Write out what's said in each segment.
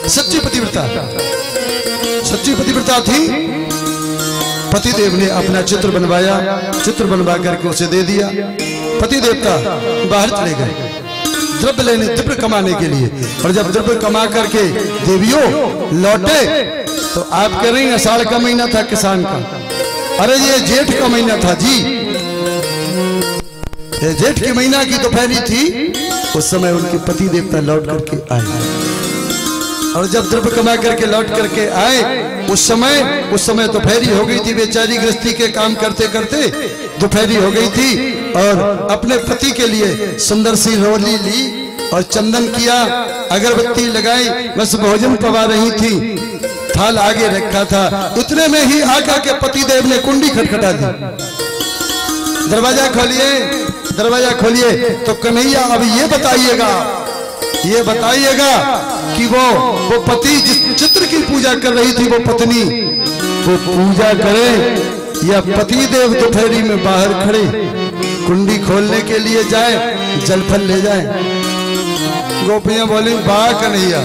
सच्ची पतिव्रता, सच्ची पतिव्रता थी। पतिदेव ने अपना चित्र बनवाया, चित्र बनवा करके उसे दे दिया। पति देवता बाहर चले गए द्रव्य लेने, द्रव्य कमाने के लिए। और जब द्रव्य कमा करके देवियों लौटे तो आप कह रही हैं आषाढ़ का महीना था किसान का। अरे ये जेठ का महीना था जी, ये जेठ के महीना की दोपहरी थी। उस समय उनके पति देवता लौट करके आए और जब द्रव्य कमा करके लौट करके आए उस समय दोपहरी हो गई थी। बेचारी गृहस्थी के काम करते करते दोपहरी हो गई थी और अपने पति के लिए सुंदर सी रोली ली और चंदन किया, अगरबत्ती लगाई, बस भोजन पवा रही थी, थाल आगे रखा था। इतने में ही आका के पति देव ने कुंडी खटखटा दी। दरवाजा खोलिए, दरवाजा खोलिए। तो कन्हैया अब ये बताइएगा कि वो पति जिस चित्र की पूजा कर रही थी वो पत्नी वो पूजा करे या पति देव दोपहरी में बाहर खड़े कुंडी खोलने के लिए जाए, जलफल ले जाए। गोपियां बोली वाह कन्हैया,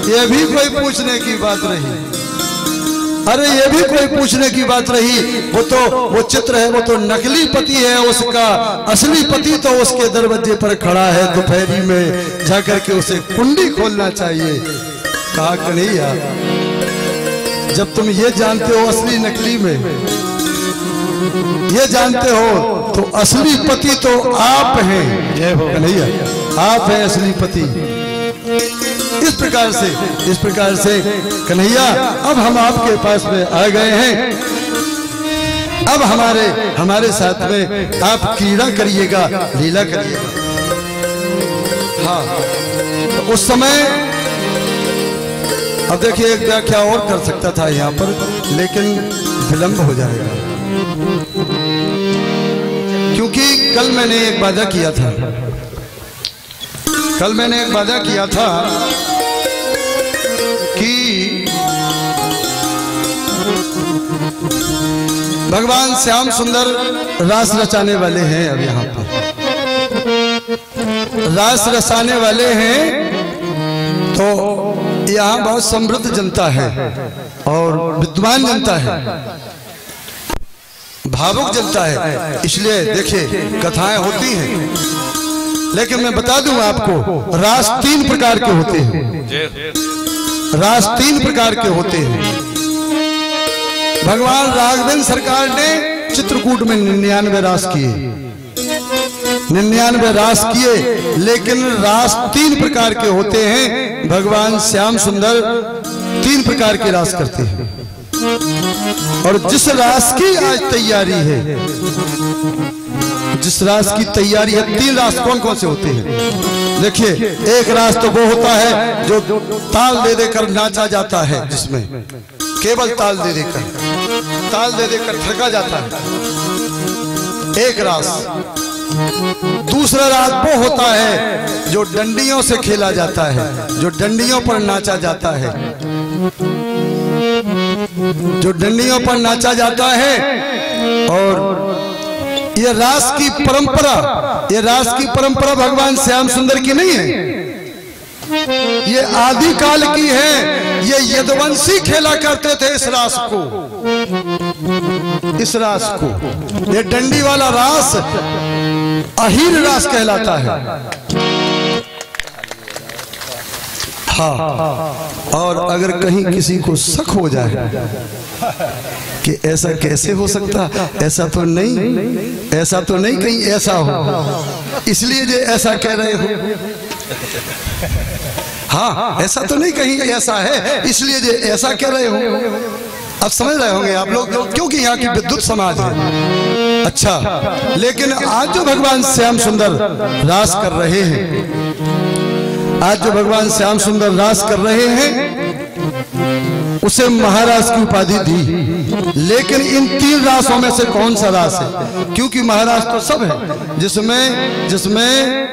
ये भी कोई पूछने की बात रही। अरे ये भी कोई पूछने की बात रही। वो चित्र है, वो तो नकली पति है, उसका असली पति तो उसके दरवाजे पर खड़ा है। दोपहरी में जाकर के उसे कुंडी खोलना चाहिए। कहा कन्हैया जब तुम ये जानते हो असली नकली में ये जानते हो तो असली पति तो आप हैं कन्हैया, आप हैं असली पति। इस प्रकार से कन्हैया अब हम आपके पास में आ गए हैं। अब हमारे साथ में आप क्रीड़ा करिएगा, लीला करिएगा। हाँ, तो उस समय अब देखिए एक व्याख्या और कर सकता था यहाँ पर, लेकिन विलंब हो जाएगा क्योंकि कल मैंने एक वादा किया था कि भगवान श्याम सुंदर रास रचाने वाले हैं। अब यहाँ पर रास रचाने वाले हैं तो यहाँ बहुत समृद्ध जनता है और विद्वान जनता है, भावुक जनता है। इसलिए देखिए कथाएं होती हैं, लेकिन मैं बता दूं आपको रास 3 प्रकार के होते हैं। रास 3 प्रकार के होते हैं। भगवान राघवेंद्र सरकार ने चित्रकूट में 99 रास किए, 99 रास किए, लेकिन रास 3 प्रकार के होते हैं। भगवान श्याम सुंदर 3 प्रकार के रास करते हैं। और जिस रास की आज तैयारी है, जिस रास की तैयारी है, 3 रास कौन कौन से होते हैं? देखिए एक रास तो वो होता है जो ताल दे देकर नाचा जाता है, जिसमें केवल ताल दे देकर थका जाता है, एक रास। दूसरा रास वो होता है जो डंडियों से खेला जाता है, जो डंडियों पर नाचा जाता है, जो डंडियों पर नाचा जाता है। और ये रास की परंपरा भगवान श्याम सुंदर की नहीं है, ये आदि काल की है। ये यदुवंशी खेला करते थे इस रास को। ये डंडी वाला रास अहीर रास कहलाता है। हाँ, और अगर कहीं किसी को शक हो जाए कि ऐसा कैसे हो सकता, ऐसा तो नहीं कहीं ऐसा हो, इसलिए जो ऐसा कह रहे हो। हाँ, ऐसा तो नहीं कहीं ऐसा है, इसलिए जो ऐसा कह रहे हो। अब समझ रहे होंगे आप लोग, क्योंकि यहाँ की विद्युत समाज है। अच्छा, लेकिन आज जो भगवान श्याम सुंदर रास कर रहे हैं, उसे महाराज की उपाधि दी। लेकिन इन 3 रासों में से कौन सा रास है? क्योंकि महाराज तो सब है, जिसमें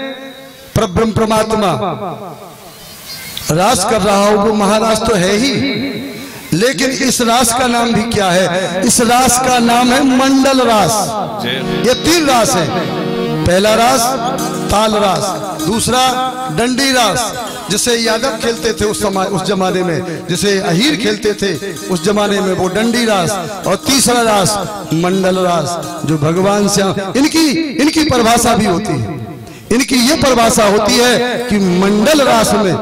परब्रह्म परमात्मा रास कर रहा हो वो महाराज तो है ही। लेकिन इस रास का नाम भी क्या है? इस रास का नाम है मंडल रास। ये 3 रास है। पहला रास ताल रास, दूसरा डंडी रास जिसे यादव खेलते थे उस जमाने में, जिसे अहीर खेलते थे उस जमाने में, वो डंडी रास। और तीसरा रास मंडल रास जो भगवान श्याम, इनकी परिभाषा भी होती है। इनकी ये परिभाषा होती है कि मंडल रास में,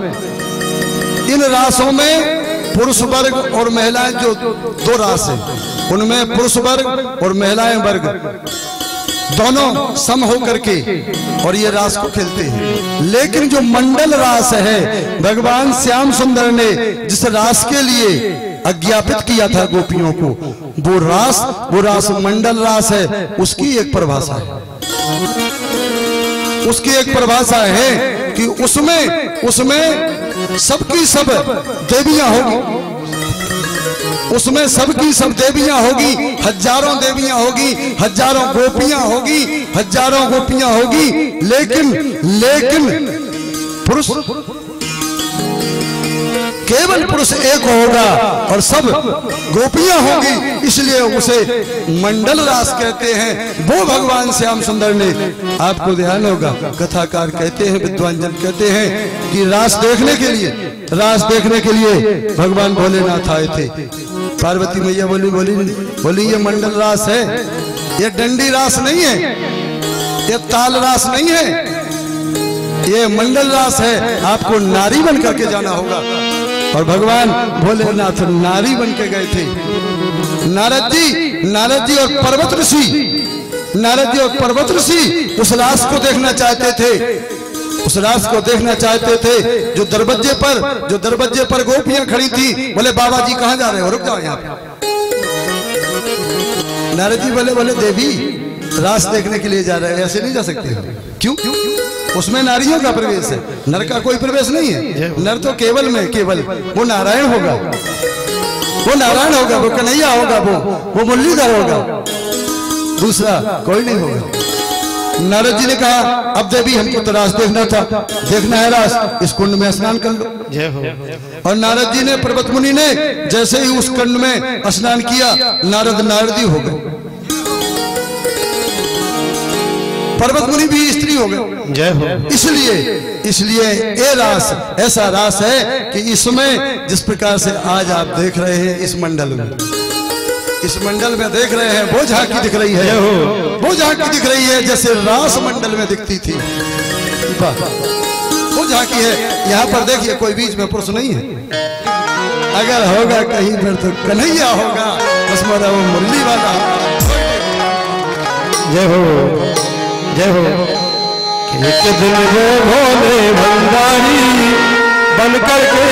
इन रासों में पुरुष वर्ग और महिलाएं, जो दो रास है उनमें पुरुष वर्ग और महिलाएं वर्ग दोनों सम होकर के और ये रास को खेलते हैं। लेकिन जो मंडल रास है, भगवान श्याम सुंदर ने जिस रास के लिए अज्ञापित किया था गोपियों को, वो रास मंडल रास है। उसकी एक परिभाषा है, उसकी एक परिभाषा है कि उसमें सबकी सब देवियां होगी, उसमें सबकी सब देवियां होगी, हजारों देवियां होगी, हजारों गोपियां होगी, लेकिन पुरुष केवल पुरुष एक होगा और सब गोपियां होगी, इसलिए उसे मंडल रास कहते हैं। वो भगवान श्याम सुंदर ने, आपको ध्यान होगा, कथाकार कहते हैं, विद्वान जन कहते हैं कि रास देखने के लिए भगवान भोलेनाथ आए थे। पार्वती मैया बोली ये मंडल रास है, ये डंडी रास नहीं है, ये ताल रास नहीं है, ये मंडल रास है। आपको नारी बन करके जाना होगा। और भगवान भोलेनाथ नारी बन के गए थे। नारद जी और पर्वत ऋषि उस रास को देखना चाहते थे, जो दरवाजे पर गोपियां खड़ी थी। बोले बाबा जी कहाँ जा रहे हो, रुक जाओ यहाँ पे। नारद जी बोले देवी रास देखने के लिए जा रहे हैं, ऐसे नहीं जा सकते। क्यों? उसमें नारियों का प्रवेश है, नर का कोई प्रवेश नहीं है। नर तो केवल वो नारायण होगा, वो कन्हैया होगा, वो मुरलीधर होगा, दूसरा कोई नहीं होगा। नारद जी ने कहा अब देवी हमको तो रास देखना है रास, इस कुंड में स्नान कर लो। और नारद जी ने, पर्वत मुनि ने जैसे ही उस कुंड में स्नान किया, नारदी हो गए। पर्वत मुनि भी स्त्री हो गए। इसलिए ये रास ऐसा रास है कि इसमें जिस प्रकार से आज आप देख रहे हैं इस मंडल में देख रहे हैं, वो झांकी दिख रही है, जैसे रास मंडल में दिखती थी, वो झांकी है। यहाँ पर देखिए कोई बीच में पुरुष नहीं है, अगर होगा कहीं पर तो कन्हैया होगा, उसमें वो मुरली वाला। जय हो। एक दिन वो भोले भंडारी बन करके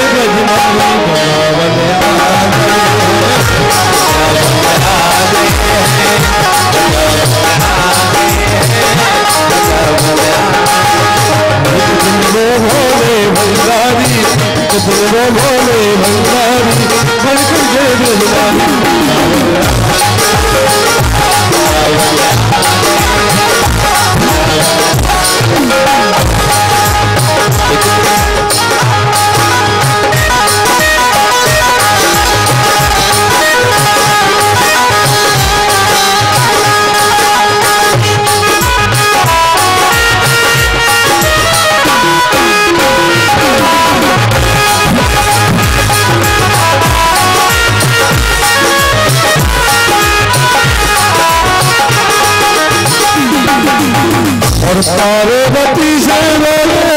पार्वती से बोले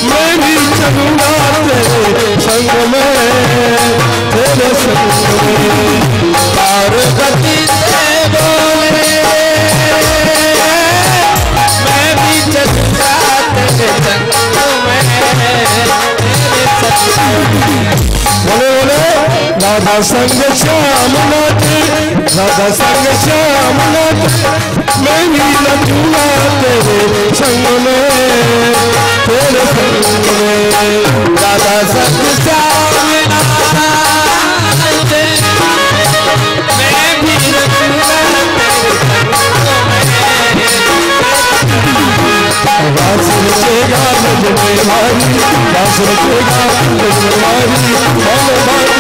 मैं भी चलूंगा तेरे संग में, तेरे संग में। पार्वती से बोले मैं भी चलूंगा तेरे संग में, तेरे संग में। बोले राधा संग श्याम नाथ, मैं भी नचूंगा तेरे संग में, तेरे संग में। राधा संग श्याम नाथ, मैं भी नचूंगा तेरे संग में। रास रचेगा नजर मारी, रास रचेगा नजर मारी, बोले बात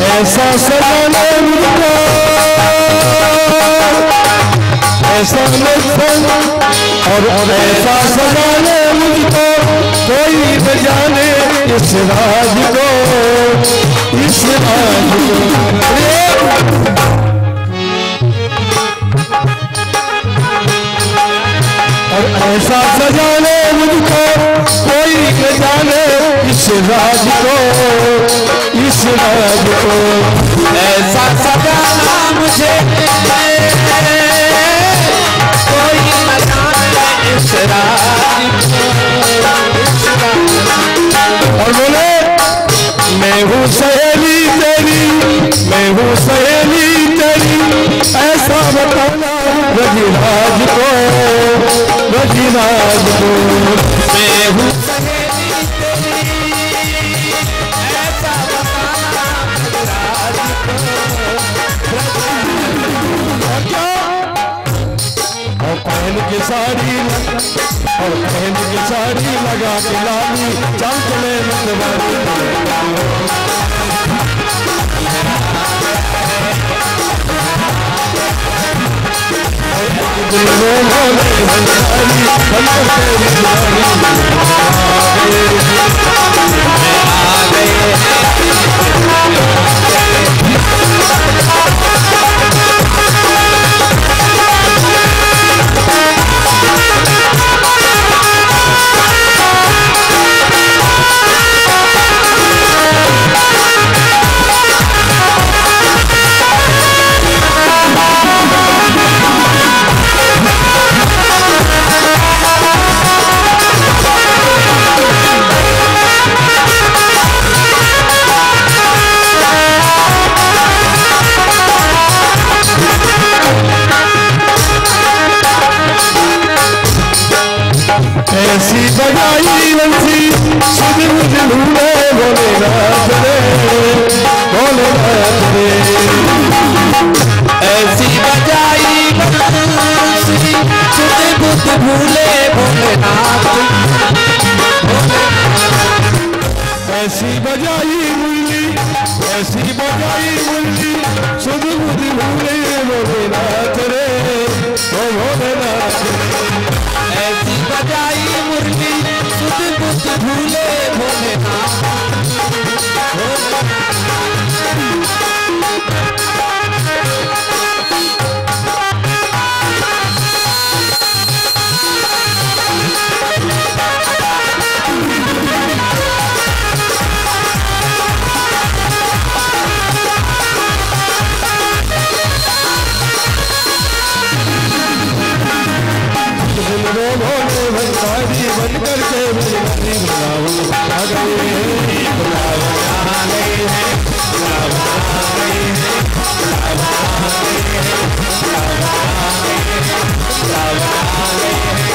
ऐसा सजाने मुझको, ऐसा और ऐसा सजाने मुझको, कोई न जाने इस राज को, इस राज को। और ऐसा सजाने मुझको, कोई न जाने इस राज को, इस राज को। ऐसा सजाना मुझे, कोई न जाने इस राज को। और बोले मैं हूँ सहेली तेरी, मैं हूँ सहेली तेरी, ऐसा बताना रजिराज को, रजिराज को। मैं हूँ सहेली तेरी, ऐसा बताना रजिराज को। और पहन के साड़ी, और पहन के साड़ी लगा के लाली, चल चले ऐसी बजाई बंसी सुध मुझ भूले भोलेनाथ रे, भोलेनाथ रे। ऐसी बजाई बंसी सुध मुझ भूले भोलेनाथ, ऐसी बजाई मुरली, ऐसी बजाई मुरली सुध मुझ भूले भोलेनाथ रे, ओ भोलेनाथ रे। ऐसी बजाई मुरली सुध बुद्ध भूले भोलेनाथ, भोले भंडारी बन करके मेरी बुलावन आ गए हैं, बुलावन आ गए हैं, बुलावन आ गए हैं, बुलावन आ गए हैं, बुलावन आ गए हैं, बुलावन आ गए हैं।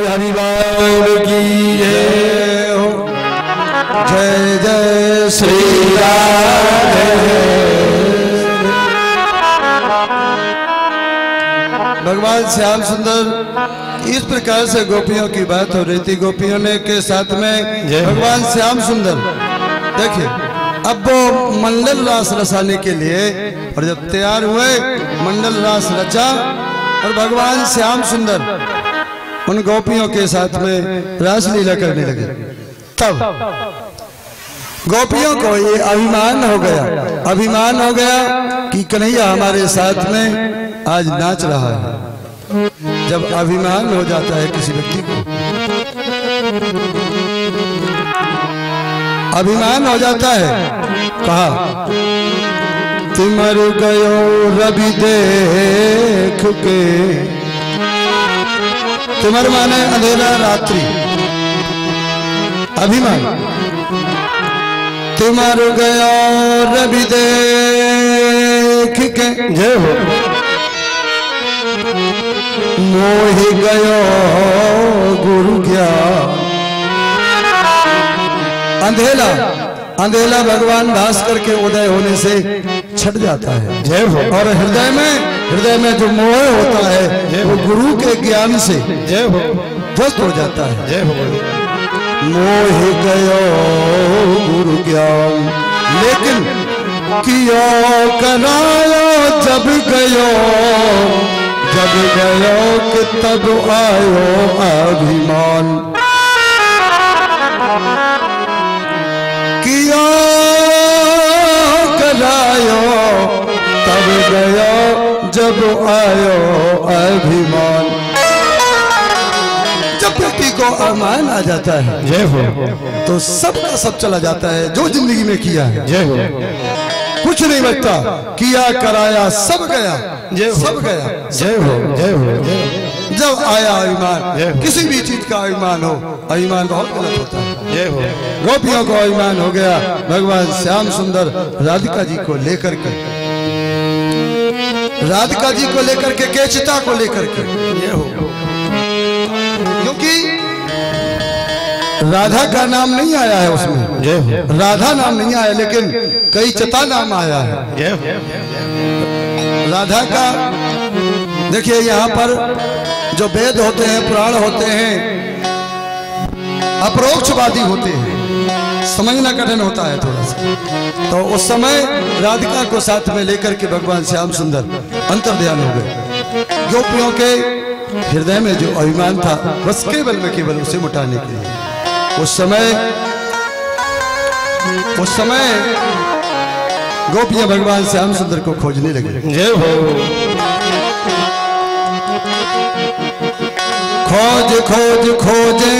हरिवाल की जय हो, जय जय श्री राम। भगवान श्याम सुंदर इस प्रकार से गोपियों की बात हो रही थी, गोपियों ने के साथ में भगवान श्याम सुंदर देखिए अब वो मंडल रास रचाने के लिए, और जब तैयार हुए मंडल रास रचा और भगवान श्याम सुंदर उन गोपियों के साथ में रासलीला करने लगे, तब गोपियों को ये अभिमान हो गया कि कन्हैया हमारे साथ में आज नाच रहा है। जब अभिमान हो जाता है किसी व्यक्ति को, अभिमान हो जाता है, कहा तिमर गयो रवि देख के, तिमर माने अंधेरा रात्रि, अभिमान, तिमर गयो रवि देख के, जय हो, मोह गयो गुरु ज्ञान, अंधेला, अंधेला भगवान भास्कर के उदय होने से छट जाता है, जय हो, और हृदय में जो मोह होता है वो गुरु के ज्ञान से जय हो ध्वस्त हो जाता है, जय हो, मोह गयो गुरु ज्ञान, लेकिन कियो करायो जब गयो कि तब आयो अभिमान, कियो करायो तब गयो जब आयो अभिमान। जब व्यक्ति को अभिमान आ जाता है जय हो तो सबका सब चला जाता है, जो जिंदगी में किया है जय हो, कुछ नहीं बचता, किया कराया सब गया, सब गया, जय हो, जय हो, जय हो। जब आया अभिमान, किसी भी चीज का अभिमान हो, अभिमान बहुत गलत होता है, जय हो। गोपियों को अभिमान हो गया, भगवान श्याम सुंदर राधिका जी को लेकर के, राधिका जी को लेकर के, केचिता को लेकर के, ये हो, क्योंकि राधा का नाम नहीं आया है उसमें, राधा नाम नहीं आया, लेकिन कई चिता नाम आया है राधा का। देखिए यहाँ पर जो वेद होते हैं, पुराण होते हैं, अपरोक्षवादी होते हैं, समझना कठिन होता है थोड़ा सा। तो उस समय राधिका को साथ में लेकर के भगवान श्याम सुंदर अंतर्ध्यान हो गए। गोपियों के हृदय में जो अभिमान था बस केवल उसे मिटाने के लिए उस समय गोपियां भगवान श्याम सुंदर को खोजने लगे, जय हो। खोज खोज खोजे,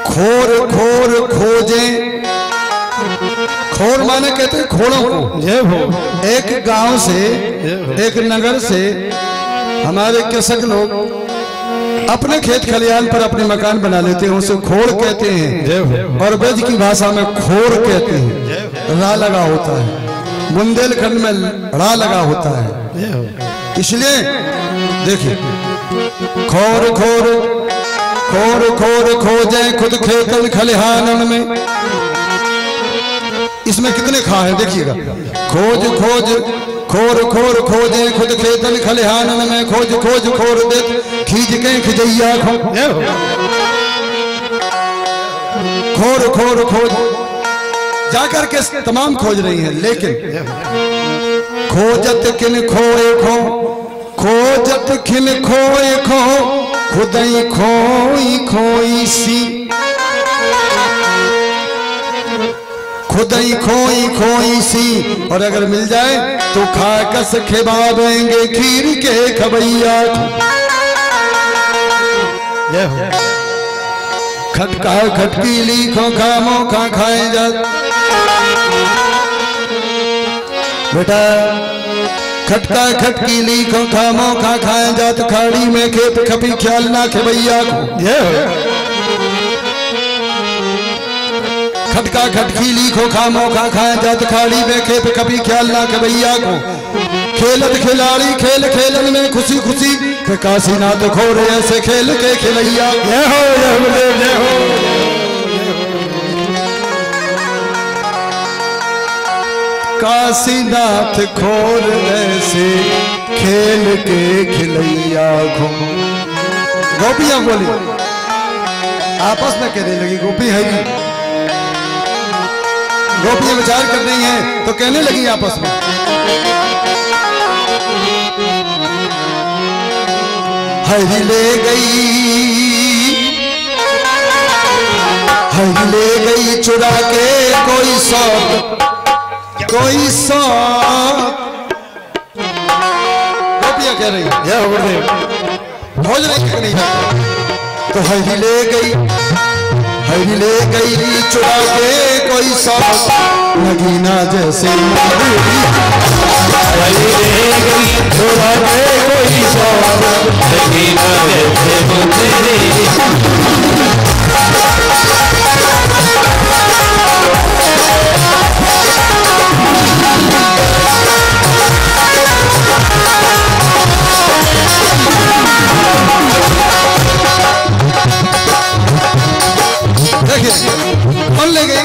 खोर खोर खोजे, खोर माने कहते हैं खोड़ों को, जय हो। एक गांव से, एक नगर से हमारे कृषक लोग अपने खेत खलियान पर अपने मकान बना लेते हैं, उसे खोड़ कहते हैं, और ब्रज की भाषा में खोर कहते हैं। रा लगा होता है, बुंदेलखंड में रा लगा होता है, इसलिए देखिए खोर खोर खोर खोर खोजे खुद खेतन खलिहानन में, इसमें कितने खा है देखिएगा। खोज खोज खोर खोर खोजे खुद खेतन खलिहानन में, खोज खोज खोर दे खींच के खिजैया खो, खोर खोर खोज जाकर के तमाम खोज रही हैं, लेकिन खोजत किन खोए खो, खोजत किन खोए खो, खुदई खोई खोई सी, खुदई खोई खोई सी, और अगर मिल जाए तो खाकस खिबावेंगे खीर के खबैया। खटका खटकी लीखो खामो खा खाए जा, बेटा खटका खटकी लीखो खामो खा खाए जात, खाड़ी में खेप खपी ख्याल ना खबैया को। खटका खटकी लीखो खामो खा खाए जात, खाड़ी में खेप कभी ख्याल ना के भैया को। खेलत खिलाड़ी खेल खेलन में खुशी खुशी, काशीनाथ खोरे ऐसे खेल के खिलैया। जय हो जय हो। काशीनाथ खोर ऐसे खेल के खिलैया को। गोपियां बोली आपस में कहने लगी गोपी हरी, गोपियां विचार कर रही हैं तो कहने लगी आपस में, हरी ले गई चुरा के कोई सौत, कोई सौत। गोपियां कह रही भोज नहीं तो हरी ले गई चुरा के कोई सौत, नगीना जैसे हरी ले गई चुरा के कोई सौत, नगीना जैसे कौन ले गई?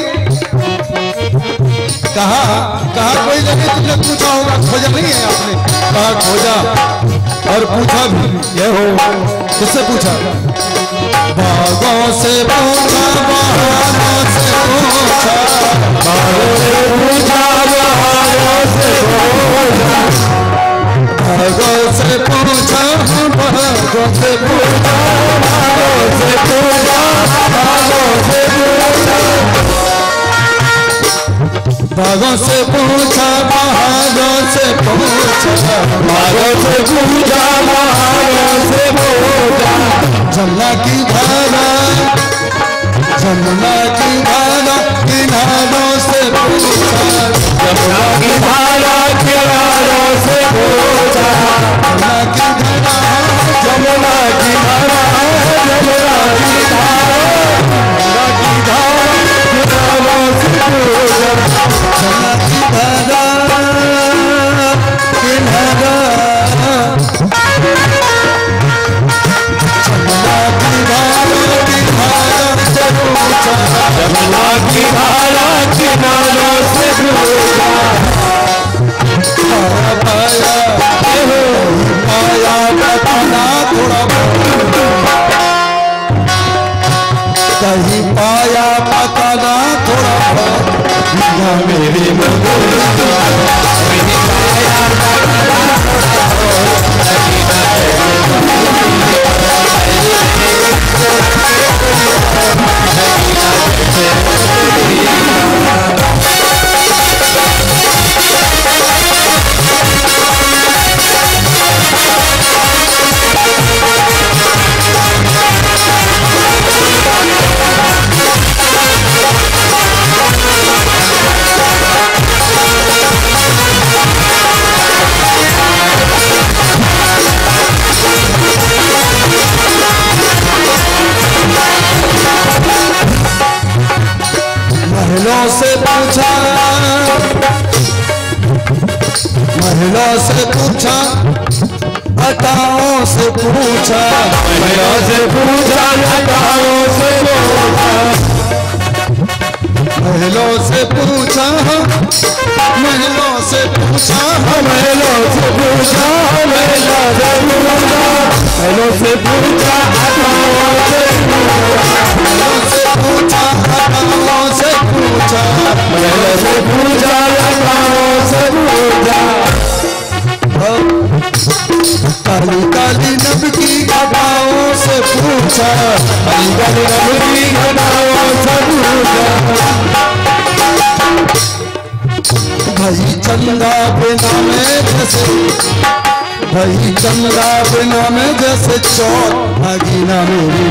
कहा कोई लगे, तुमने पूछा होगा, खोजा नहीं है आपने? कहा खोजा और पूछा भी। ये हो किससे पूछा? बागों से पूछा, बहारों से पूछा, बागों से पूछा, बहारों से पूछा, बागों से पूछा, बागों से पूछा, बागों से पूछा, बागों से पूछा, बागों से पूछा, बागों से पूछा, बागों से पूछा, बागों से पूछा, जमुना की धारा, जमुना की धारा किनारों से पूछा, जमुना की धारा किनारों से पूछा, जमुना की धारा, जमुना की धारा, जमुना की धारा, जमुना की धारा किनारों से पूछा, जमुना की धारा किनारा, जमुना की धारा किनारों से पूछा, पाया बताना थोड़ा कहीं पाया बताना थोड़ा मेरी महलों से पूछा, महलों से पूछा, अटाओं से पूछा, महलों से पूछा, अटाओं से पूछा, महलों से पूछा, महलों से पूछा, महलों से पूछा, महलों से पूछा, महलों से पूछा, अटाओं से महलों से पूछा, अटाओं से पूछा, महलों से पूछा, अटाओं से पूछा, काली काली नब की अटाओं से पूछा, काली काली नब की अटाओं से पूछा, भाई चंदा बिना में जैसे, भाई चंदा बिना में जैसे चौथ, नगीना मेरी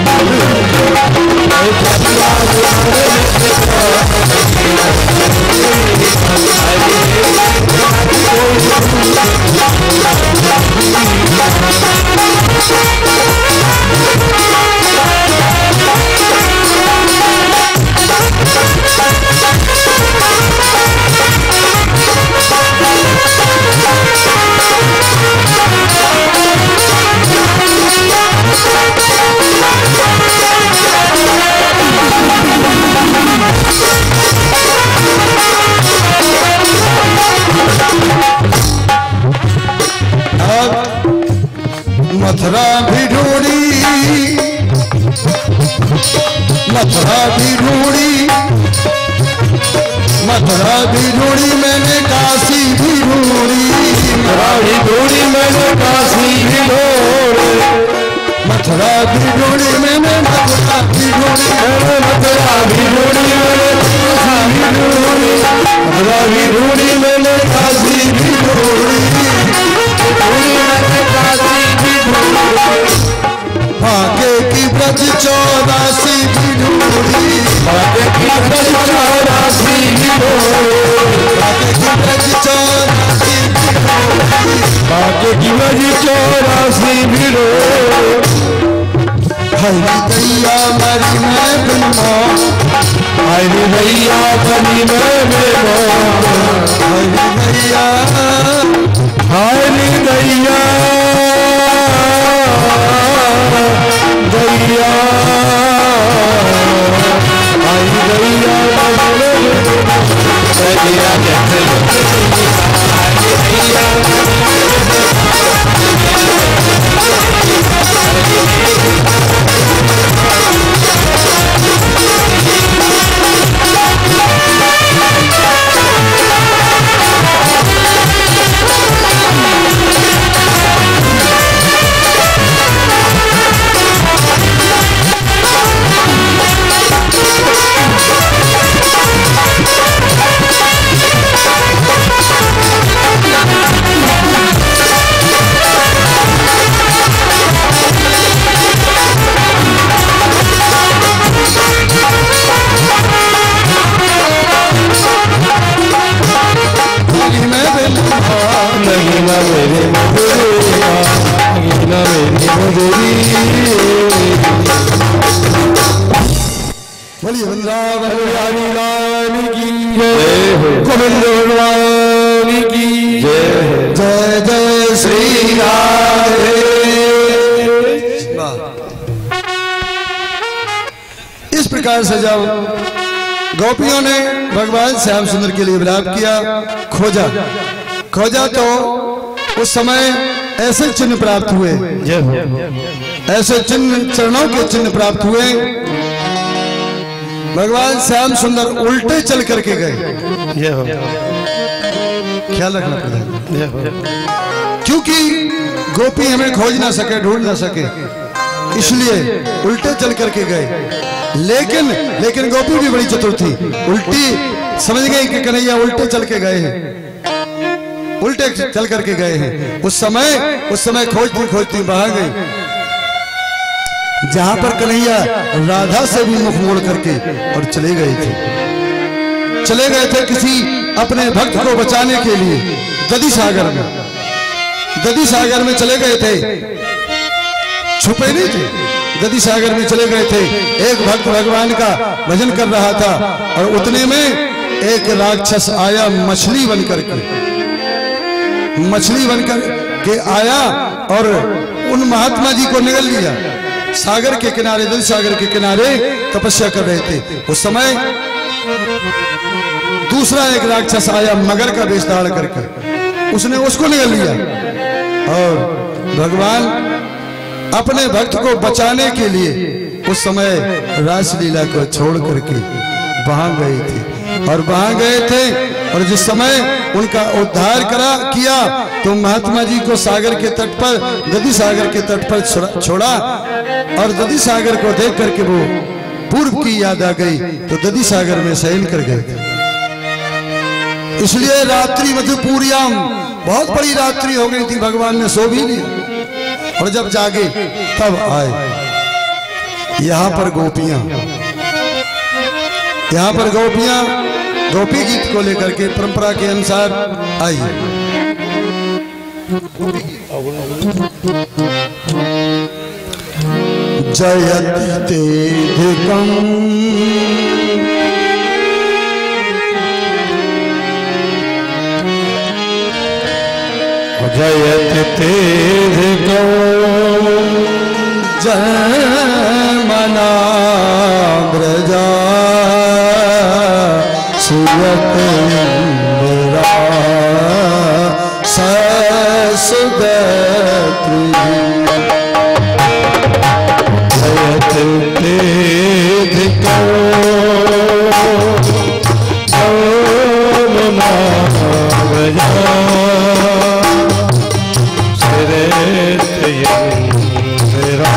मथुरा भी ढूंढी, मथुरा भी ढूंढी, मथुरा भी ढूंढी मैंने, काशी भी ढूंढी, मथुरा भी ढूंढी मैंने, काशी भी ढूंढी, मथुरा भी ढूंढी मैंने, मथुरा भी ढूंढी मैंने, मथुरा भी ढूंढी मैंने, मथुरा भी ढूंढी मैंने, काशी भी ढूंढी, भाग्य की ब्रज 84 भी ढूंढी, भाग्य की ब्रज 84 भी ढूंढी, भाग्य की ब्रज 84 भाग्य की ब्रज 84 भी ढूंढी। हरी दैया मरी मैं बिनमा, हरी दैया मरी मैं बिनमा, हरी दैया, हरी दैया दैया, हरी दैया बोलिए वृंदावन रानी की जय, गोविंद रानी की जय, जय जय श्री राधे। इस प्रकार से जब गोपियों ने भगवान श्याम सुंदर के लिए विलाप किया, खोजा खोजा तो उस समय ऐसे चिन्ह प्राप्त हुए, ऐसे चिन्ह, चरणों के चिन्ह प्राप्त हुए। भगवान श्याम सुंदर उल्टे चल करके गए, ख्याल रखना पड़ेगा, क्योंकि गोपी हमें खोज ना सके, ढूंढ ना सके, इसलिए उल्टे चल करके गए। लेकिन गोपी भी बड़ी चतुर थी, उल्टी समझ गई कि कन्हैया उल्टे चल के गए हैं, उल्टे चल करके गए हैं। उस समय खोजती खोजती वहां गई जहां पर कन्हैया राधा से भी मुख मोड़ करके और चले गए थे किसी अपने भक्त को बचाने के लिए। दधी सागर में चले गए थे, छुपे नहीं थे, दधी सागर में चले गए थे। एक भक्त भगवान का भजन कर रहा था और उतने में एक राक्षस आया, मछली बनकर के आया और उन महात्मा जी को निगल लिया। सागर के किनारे, दधी सागर के किनारे तपस्या कर रहे थे। उस समय दूसरा एक राक्षस आया, मगर का वेश धारण करके, उसने उसको निगल लिया और भगवान अपने भक्त को बचाने के लिए उस समय रासलीला को छोड़ करके वहां गए थे और जिस समय उनका उद्धार किया तो महात्मा जी को सागर के तट पर, दधी सागर के तट पर छोड़ा और दधी सागर को देख करके वो पूर्व की याद आ गई तो दधी सागर में शयन कर गए। इसलिए रात्रि मधुपूरियाम, बहुत बड़ी रात्रि हो गई थी, भगवान ने सो भी लिया और जब जागे तब आए। यहाँ पर गोपियां गोपी गीत को लेकर के परंपरा के अनुसार आई। जयति तेधिकम् जयति तेधिकम् जयमना ब्रजा सुयति इंदिरा ससुदत्री। जयति तेधिकम् तेरा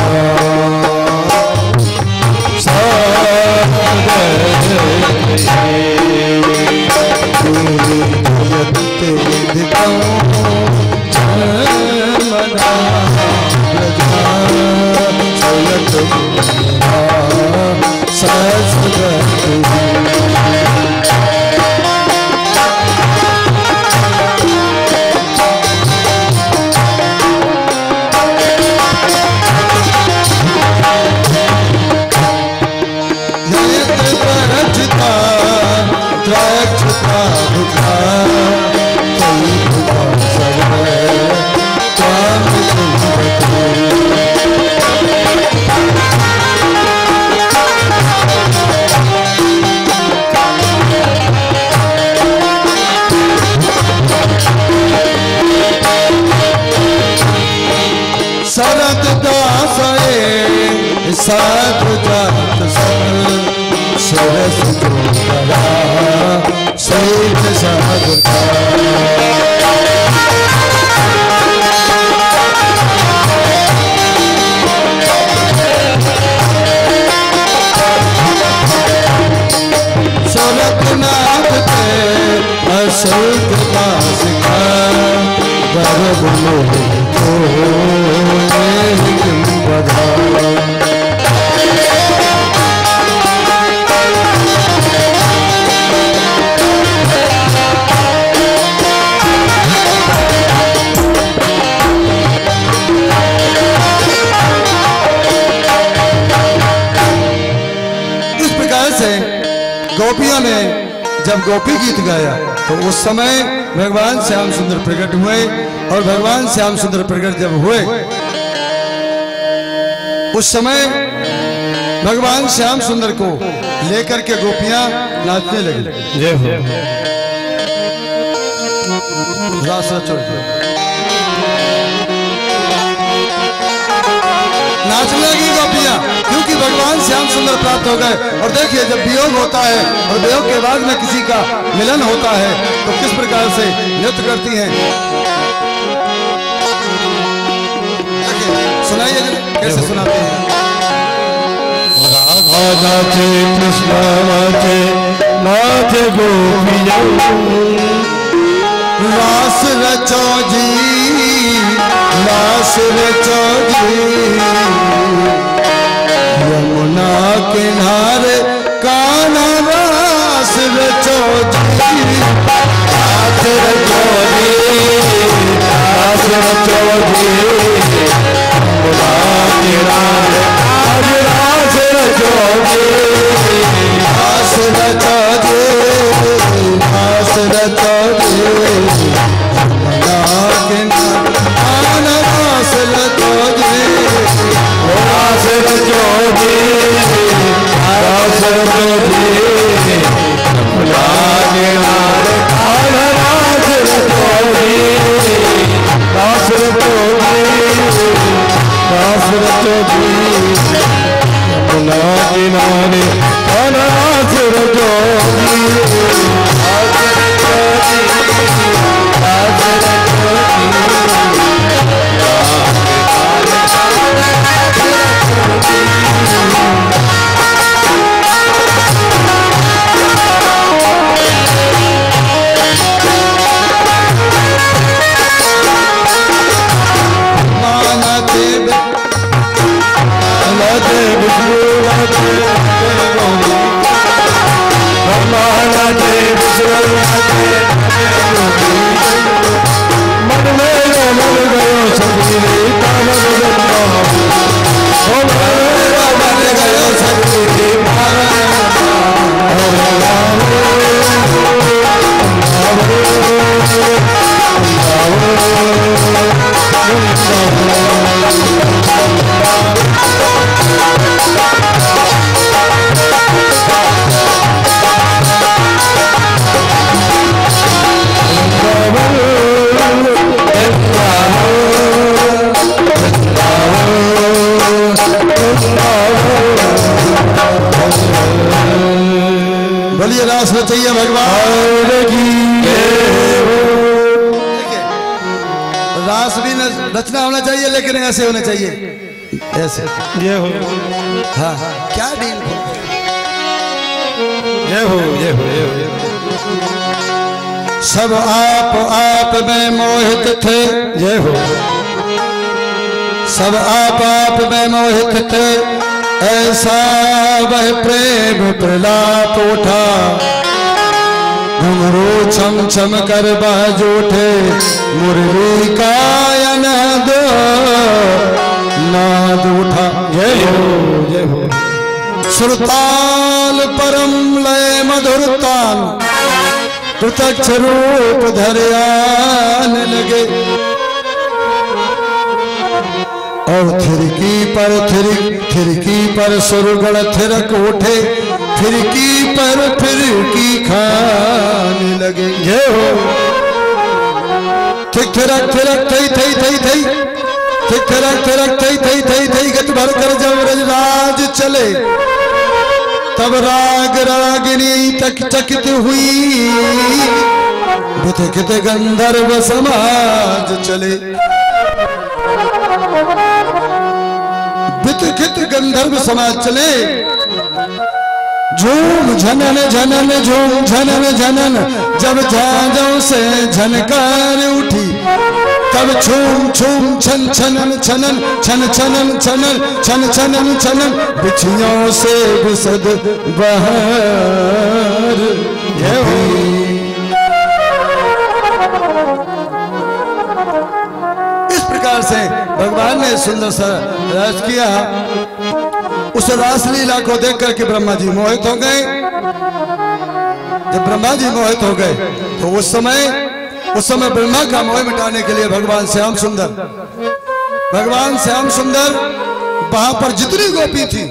सरद दास साधु जात सरस जो करा सेठ साधुता सरत नाथ के असुख दास का दर्द इस प्रकार से गोपियों ने जब गोपी गीत गाया तो उस समय भगवान श्याम सुंदर प्रकट हुए और भगवान श्याम सुंदर प्रकट जब हुए उस समय भगवान श्याम सुंदर को लेकर के गोपियां नाचने लगी। जय हो रास रचो नाचने लगी गोपियां क्योंकि भगवान श्याम सुंदर प्राप्त हो गए। और देखिए जब वियोग होता है और वियोग के बाद में किसी का मिलन होता है तो किस प्रकार से नृत्य करती हैं। सुनाइए कैसे सुनाते हैं। राधा नाचे कृष्ण नाचे नाचे गोपिया रास रचो जी रास रचो जी यमुना किनारे कान्हा रास रचो जी रास रचो जी रास रचो जी यमुना किनारे आज रास रचो जी रास रचो जी रास रचो जी नचना होना चाहिए, लेकिन ऐसे होना चाहिए, ऐसे। ये हो, हाँ क्या डील, ये हो, ये हो, ये हो। सब आप में मोहित थे, ये हो, सब आप में मोहित थे, ऐसा वह प्रेम प्रलाप उठा, घुंघरू छम छम कर बाज उठे, मुरली का नाद नाद उठा। ये हो, ये हो। सुरताल परम लय मधुर ताल, प्रत्यक्ष रूप धरे आने लगे, और थिरकी पर सुरगण थिरक उठे, फिरकी खाने लगे। ये हो, थिक थिरक थई गत भर कर जब रजराज चले, तब राग रागिनी तक चकित हुई, वितकित गंधर्व समाज चले, वितकित गंधर्व समाज चले। झूम झनन झनन झूम झनन झनन, जब झांझों से झनकार उठी, तब छूम छूम छन छनन छनन छन छनन छनन छन छनन छनन, बिछियों से बिसद बहार। ये इस प्रकार से भगवान ने सुंदर सा राज किया। उस रासलीला को देख करके ब्रह्मा जी मोहित हो गए। जब ब्रह्मा जी मोहित हो गए तो उस समय ब्रह्मा का मोह मिटाने के लिए भगवान श्याम सुंदर वहां पर जितनी गोपी थी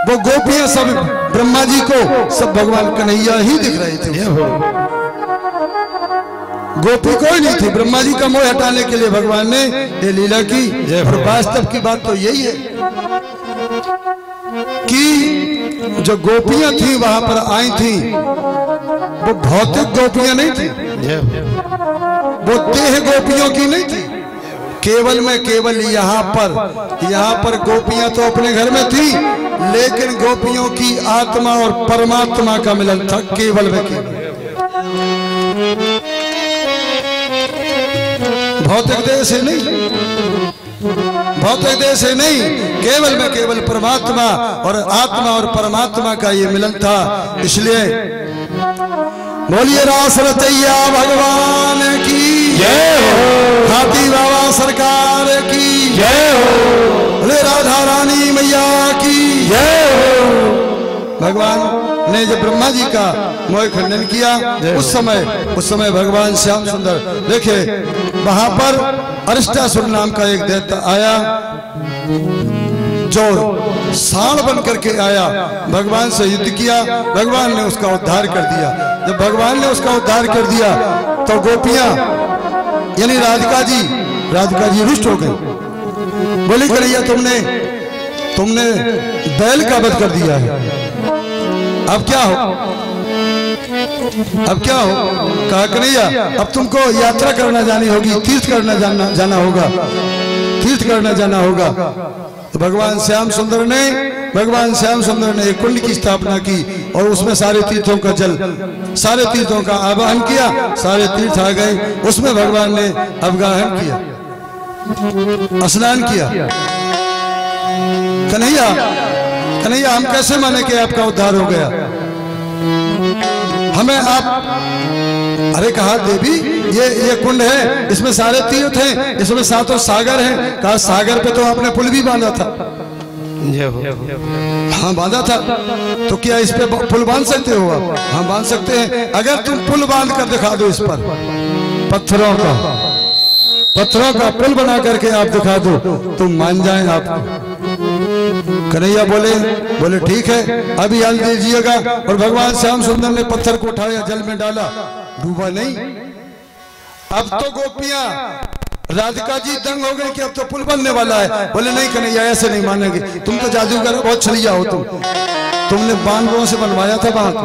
वो गोपियां सब ब्रह्मा जी को सब भगवान कन्हैया ही दिख रही थी। गोपी कोई नहीं थी। ब्रह्मा जी का मोह हटाने के लिए भगवान ने ये लीला की। और वास्तव की बात तो यही है कि जो गोपियां थी वहां पर आई थी वो भौतिक गोपियां नहीं थी, वो देह गोपियों की नहीं थी। केवल यहाँ पर गोपियां तो अपने घर में थी, लेकिन गोपियों की आत्मा और परमात्मा का मिलन था केवल में केवल। भौतिक देह से नहीं, केवल में केवल परमात्मा और आत्मा और परमात्मा का ये मिलन था। इसलिए बोलिए रास रचैया भगवान की जय हो, हाथी बाबा सरकार की जय हो, बोले राधा रानी मैया की जय हो। भगवान ने जब ब्रह्मा जी का मोह खंडन किया उस समय भगवान श्याम सुंदर देखे वहां पर अरिष्टासुर नाम का एक दैत्य आया जो सांड बन करके आया, भगवान से युद्ध किया। भगवान ने उसका उद्धार कर दिया। जब भगवान ने उसका उद्धार कर दिया तो गोपियां यानी राधिका जी रुष्ट हो गई। बोली कन्हैया तुमने बैल का वध कर दिया है, अब क्या हो? कहा कन्हैया अब तुमको यात्रा करना जानी होगी, तीर्थ करना जाना होगा। तो भगवान श्याम सुंदर ने एक कुंड की स्थापना की और उसमें सारे तीर्थों का आवाहन किया। सारे तीर्थ आ गए, उसमें भगवान ने अवगाहन किया, स्नान किया। कन्हैया हम कैसे माने कि आपका उद्धार हो गया? हमें आप अरे कहा देवी ये कुंड है, इसमें सारे तीर्थ हैं, इसमें सातों सागर हैं। कहा सागर पे तो आपने पुल भी बांधा था। हाँ बांधा था, तो क्या इस पे पुल बांध सकते हो आप? हाँ बांध सकते हैं। अगर तुम पुल बांध कर दिखा दो, इस पर पत्थरों का पुल बना करके आप दिखा दो, तुम मान जाए आप। कन्हैया बोले ठीक है, अभी हल दीजिएगा। और भगवान श्याम सुंदर ने पत्थर को उठाया, जल में डाला, डूबा नहीं। अब तो गोपियां राधिका जी दंग हो गई कि अब तो पुल बनने वाला है। बोले नहीं कन्हैया ऐसे नहीं मानेंगे, तुम तो जादूगर बहुत छलिया हो तुम। तुमने बानरों से बनवाया था बांध।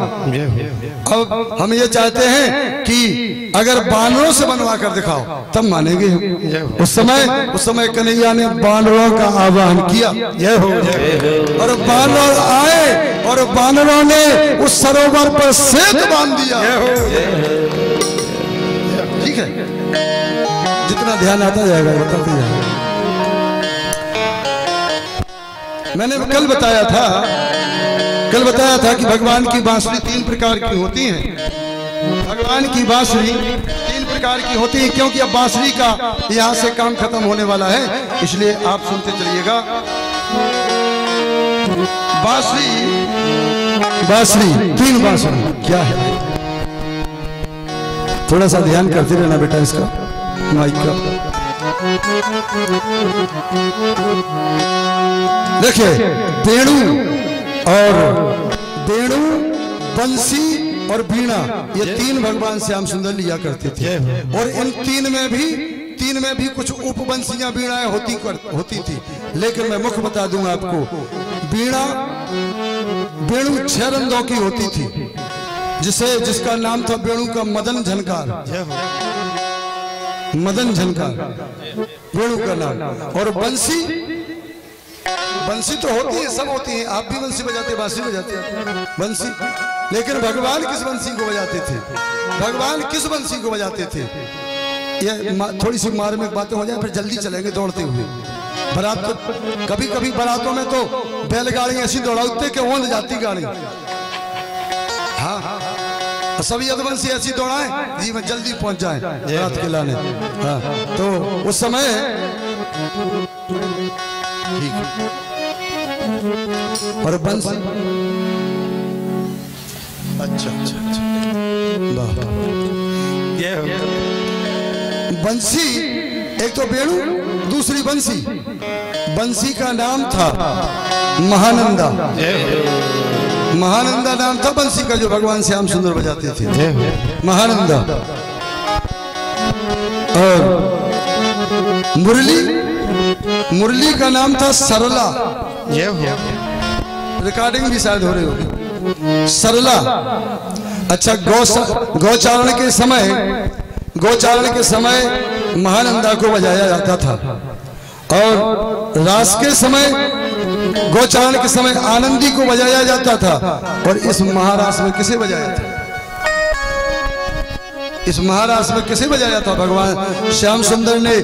अब हम ये चाहते हैं कि अगर बानरों से बनवा कर दिखाओ तब मानेंगे हम। उस समय कन्हैया ने बानरों का आह्वान किया, जय हो, और बानर आए और बानरों ने उस सरोवर पर सेतु बांध दिया। ठीक है, जितना ध्यान आता जाएगा बताते जाएगा। मैंने कल बताया था कि भगवान की बांसुरी 3 प्रकार की होती है। भगवान की बांसुरी 3 प्रकार की होती है, क्योंकि अब बांसुरी का यहाँ से काम खत्म होने वाला है, इसलिए आप सुनते चलिएगा। बांसुरी 3 बांसुरी क्या है, थोड़ा सा ध्यान करते रहना बेटा इसका, माइक का। देखिए, वेणु, बंसी और बीणा, ये 3 भगवान श्याम सुंदर लिया करते थे। और इन 3 में भी कुछ उपवंशियां बीणाएं होती थी, लेकिन मैं मुख्य बता दूंगा आपको। वेणु 6 रंगों की होती थी, जिसका नाम था वेणु का मदन झनकार, वेणु का नाम। और बंसी तो होती है, सब होती है, आप भी बंसी बजाते, बांसुरी बजाते हैं, बंसी। लेकिन भगवान किस बंसी को बजाते थे? ये थोड़ी सी मार्मिक बातें हो जाए, फिर जल्दी चलेंगे दौड़ते हुए। बारात तो कभी बारातों में तो बैलगाड़ी ऐसी दौड़ाते कि ओंध जाती गाड़ी। हाँ, सभी यदुवंशी ऐसी दौड़ाएं जी मैं जल्दी पहुंच जाए रात के लाने। हाँ, तो उस समय ठीक। और बंसी, अच्छा, बंसी एक तो वेणु, दूसरी बंसी का नाम था महानंदा। महानंदा नाम था बंसी का, जो भगवान श्याम सुंदर बजाते थे, महानंदा। और मुरली का नाम था सरला। रिकॉर्डिंग भी शायद हो रही होगी, सरला। अच्छा, गौचारण के समय महानंदा को बजाया जाता था, और रास के समय, गौचारण के समय आनंदी को बजाया जाता था। और इस महारास में किसे बजाया था? इस महारास में किसे बजाया था? भगवान श्याम सुंदर ने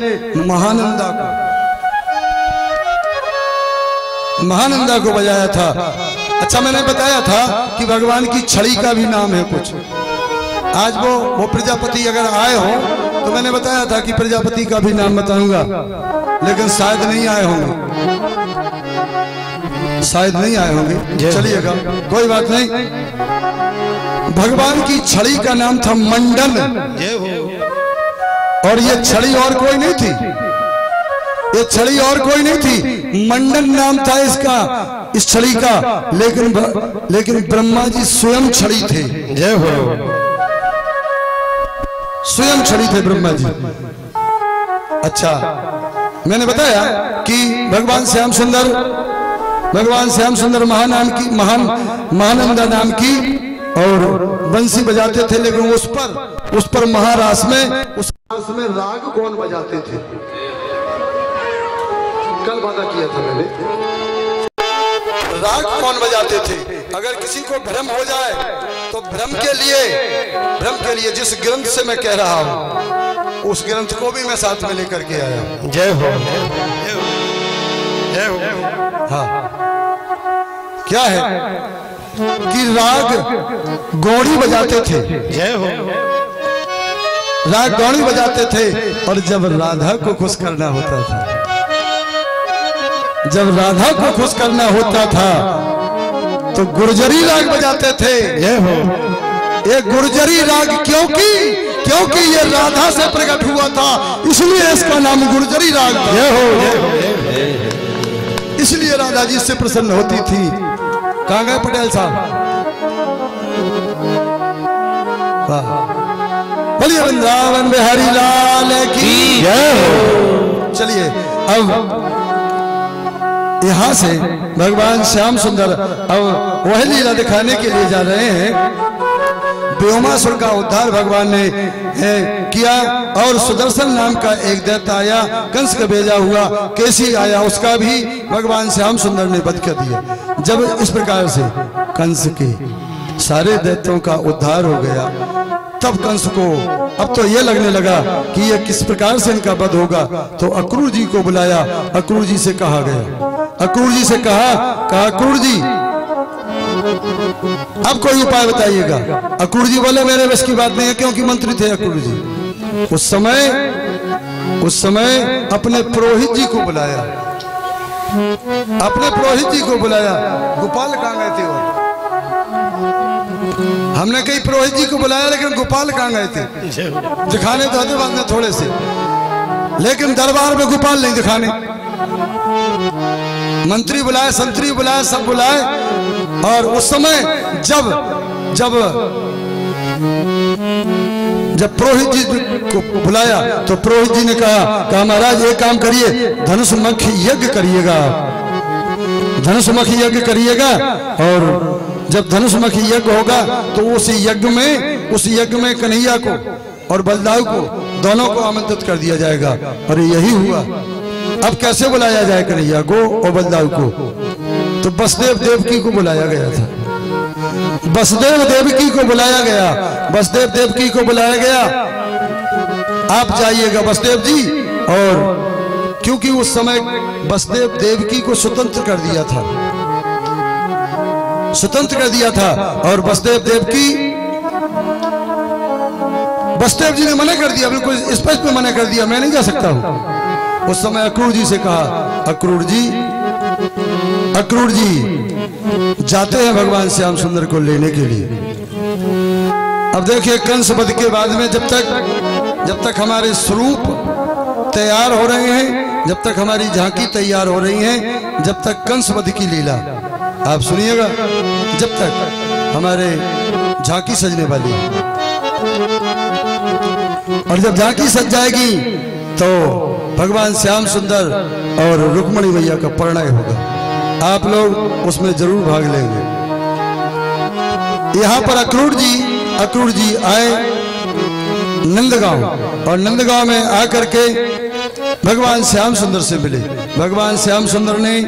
महानंदा को बजाया था। अच्छा, मैंने बताया था कि भगवान की छड़ी का भी नाम है कुछ। आज वो प्रजापति अगर आए हो तो मैंने बताया था कि प्रजापति का भी नाम बताऊंगा, लेकिन शायद नहीं आए होंगे, चलिएगा, कोई बात नहीं। भगवान की छड़ी का नाम था मंडन, और ये छड़ी और कोई नहीं थी, मंडन नाम था इस छड़ी का। लेकिन ब्रह्मा जी स्वयं छड़ी थे, स्वयं छड़ी थे ब्रह्मा जी। अच्छा, मैंने बताया कि भगवान श्याम सुंदर महानंदा नाम की और बंसी बजाते थे, लेकिन उस पर महारास में राग कौन बजाते थे? कल वादा किया था मैंने, राग कौन बजाते थे? अगर किसी को भ्रम हो जाए तो भ्रम के लिए जिस ग्रंथ से मैं कह रहा हूं, उस ग्रंथ को भी मैं साथ में लेकर के आया। जय हो। हाँ, क्या है कि राग गौड़ी बजाते थे। जय हो। राग गौड़ी बजाते थे, और जब राधा को खुश करना होता था तो गुर्जरी राग बजाते थे। ये गुर्जरी राग क्योंकि ये राधा से प्रकट हुआ था, इसलिए इसका नाम गुर्जरी राग था। इसलिए राधा जी से प्रसन्न होती थी। कहाँ गए पटेल साहब? बोलिए वृंदावन बिहारी लाल की जय हो। चलिए, अब यहाँ से भगवान श्याम सुंदर अब वह लीला दिखाने के लिए जा रहे हैं। व्योमासुर का उद्धार भगवान ने किया और सुदर्शन नाम का एक दैत्य आया, कंस का भेजा हुआ केसी आया, उसका भी भगवान श्याम सुंदर ने वध कर दिया। जब इस प्रकार से कंस के सारे दैत्यों का उद्धार हो गया, तब कंस को अब तो ये लगने लगा कि ये किस प्रकार से इनका वध होगा। तो अक्रूर जी को बुलाया, अक्रूर जी से कहा गया, अक्रूर जी से कहा अक्रूर जी अब कोई उपाय बताइएगा। अक्रूर जी बोले मेरे बस की बात नहीं है, क्योंकि मंत्री थे अक्रूर जी। उस समय अपने पुरोहित जी को बुलाया, अपने पुरोहित जी को बुलाया। गोपाल कहाँ गए थे वो? हमने कई पुरोहित जी को बुलाया, लेकिन गोपाल कहाँ गए थे? दिखाने तो आते बाद में थोड़े से, लेकिन दरबार में गोपाल नहीं दिखाने। मंत्री बुलाए, संतरी बुलाए, सब बुलाए। और उस समय जब जब जब पुरोहित जी को बुलाया, तो पुरोहित जी ने कहा महाराज एक काम करिए, धनुष मुख यज्ञ करिएगा, धनुष मुख यज्ञ करिएगा। और जब धनुष मुख यज्ञ होगा तो उस यज्ञ में कन्हैया को और बलदाऊ को दोनों को आमंत्रित कर दिया जाएगा। और यही हुआ। अब कैसे बुलाया जाए कन्हैया को और बलदाऊ को? तो वसुदेव देवकी को बुलाया गया था, वसुदेव देवकी को बुलाया गया, वसुदेव देवकी को बुलाया गया। आप जाइएगा वसुदेव जी। और क्योंकि उस समय वसुदेव देवकी को स्वतंत्र कर दिया था, स्वतंत्र कर दिया था। और वसुदेव जी ने मना कर दिया, बिल्कुल स्पष्ट में मना कर दिया, मैं नहीं जा सकता हूं। उस समय अक्रूर जी से कहा अक्रूर जी जाते हैं भगवान श्याम सुंदर को लेने के लिए। अब देखिए कंस वध के बाद में जब तक हमारे स्वरूप तैयार हो रहे हैं, जब तक हमारी झांकी तैयार हो रही है, जब तक कंस वध की लीला आप सुनिएगा, जब तक हमारे झांकी सजने वाली है। और जब झांकी सज जाएगी तो भगवान श्याम सुंदर और रुक्मणी मैया का परिणय होगा। आप लोग उसमें जरूर भाग लेंगे। यहाँ पर अक्रूर जी आए नंदगांव, और नंदगांव में आकर के भगवान श्याम सुंदर से मिले। भगवान श्याम सुंदर ने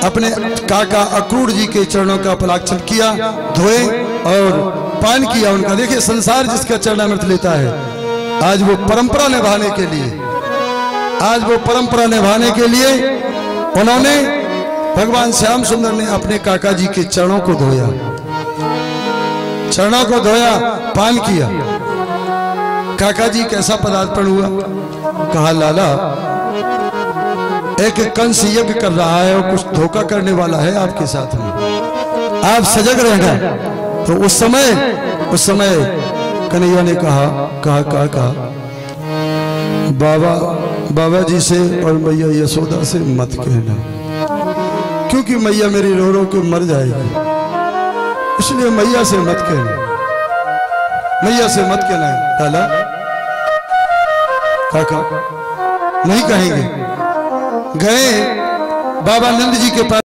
अपने काका अक्रूर जी के चरणों का पलाक्षण किया, धोए और पान किया उनका। देखिए संसार जिसका चरणामृत लेता है, आज वो परंपरा निभाने के लिए उन्होंने भगवान श्याम सुंदर ने अपने काका जी के चरणों को धोया, पान किया। काका जी कैसा पदार्पण हुआ? कहा लाला एक कंस यज्ञ कर रहा है और कुछ धोखा करने वाला है आपके साथ में, आप सजग रहना। तो उस समय कन्हैया ने कहा बाबा जी से और मैया यशोदा से मत कहना, क्योंकि मैया मेरी रो रो के मर जाएगी, इसलिए मैया से मत कहना लाला। काका नहीं कहेंगे। गए बाबा नंद जी के पास।